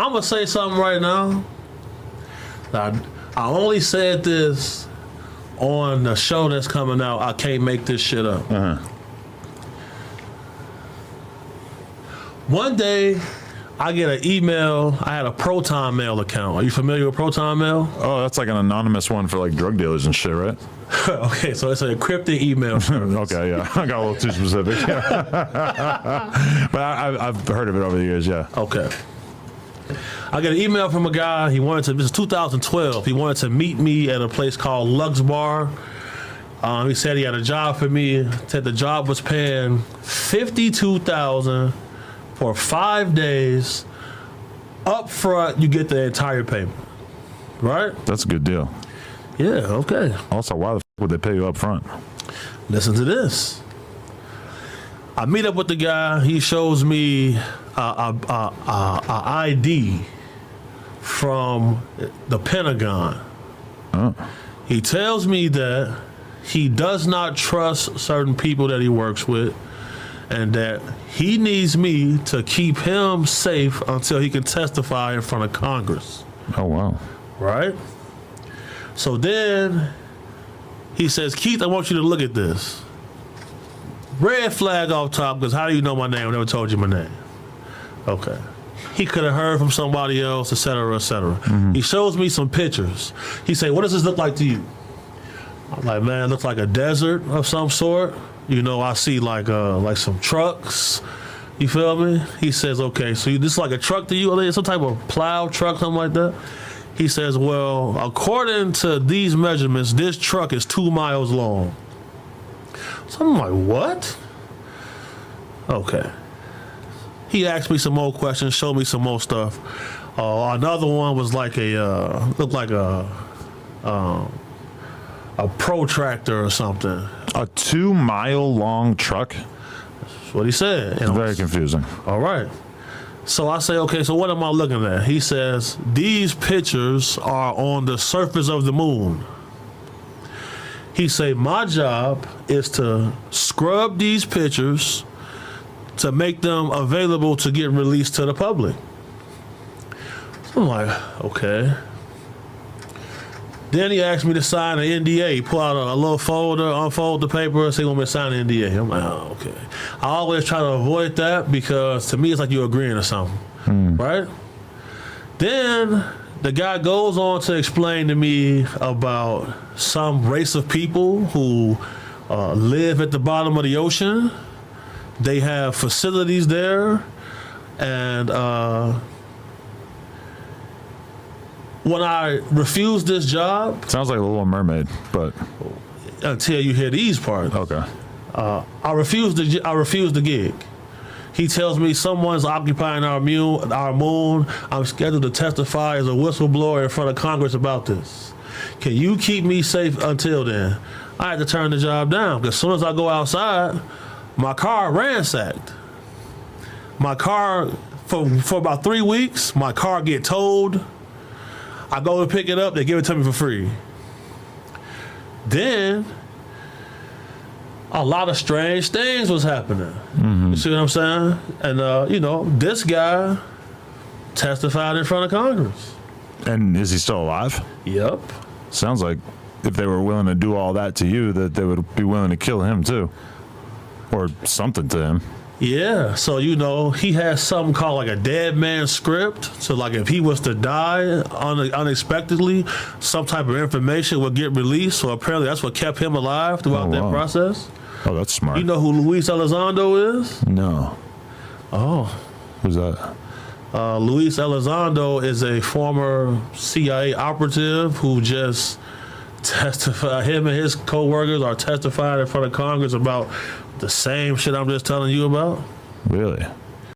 I'm gonna say something right now. I only said this on the show that's coming out. I can't make this shit up. One day, I get an email. I had a Proton Mail account. Are you familiar with Proton Mail? Oh, that's like an anonymous one for like drug dealers and shit, right? Okay, so it's an encrypted email service. Okay, yeah. I got a little too specific. But I've heard of it over the years, yeah. Okay. I got an email from a guy. This is 2012. He wanted to meet me at a place called Lux Bar. He said he had a job for me. Said the job was paying $52,000 for 5 days. Up front, you get the entire payment. Right? That's a good deal. Yeah, okay. Also, why the f would they pay you up front? Listen to this. I meet up with the guy. He shows me a ID from the Pentagon. Oh. He tells me that he does not trust certain people that he works with, and that he needs me to keep him safe until he can testify in front of Congress. Oh, wow. Right? So then he says, Keith, I want you to look at this. Red flag off top, because how do you know my name? I never told you my name. Okay. He could have heard from somebody else, et cetera, et cetera. Mm-hmm. He shows me some pictures. He say, what does this look like to you? I'm like, man, it looks like a desert of some sort. You know, I see like some trucks. You feel me? He says, okay, so this is like a truck to you? Or some type of plow truck, something like that? He says, well, according to these measurements, this truck is 2 miles long. So I'm like, what? Okay. He asked me some more questions, showed me some more stuff. Another one was like looked like a protractor or something. A 2 mile long truck? That's what he said. Very confusing. All right. So I say, okay, so what am I looking at? He says, these pictures are on the surface of the moon. He say, my job is to scrub these pictures to make them available to get released to the public. So I'm like, okay. Then he asked me to sign an NDA. He pull out a little folder, unfold the paper, say, he want me to sign an NDA. I'm like, oh, okay. I always try to avoid that because to me it's like you're agreeing to something, right? Then the guy goes on to explain to me about some race of people who live at the bottom of the ocean. They have facilities there, and when I refused this job, sounds like a Little Mermaid, but until you hear these parts, okay. I refused the gig. He tells me someone's occupying our moon. I'm scheduled to testify as a whistleblower in front of Congress about this. Can you keep me safe until then? I had to turn the job down because as soon as I go outside, my car ransacked. My car, for about 3 weeks, my car get towed. I go to pick it up, they give it to me for free. Then, a lot of strange things was happening. Mm-hmm. You see what I'm saying? And, this guy testified in front of Congress. And is he still alive? Yep. Sounds like if they were willing to do all that to you, that they would be willing to kill him too. Or something to him. Yeah, so he has something called like a dead man script. So like if he was to die unexpectedly, some type of information would get released. So apparently that's what kept him alive throughout that process. Oh, that's smart. You know who Luis Elizondo is? No. Oh. Who's that? Luis Elizondo is a former CIA operative who just testified. Him and his co-workers are testifying in front of Congress about the same shit I'm just telling you about. Really?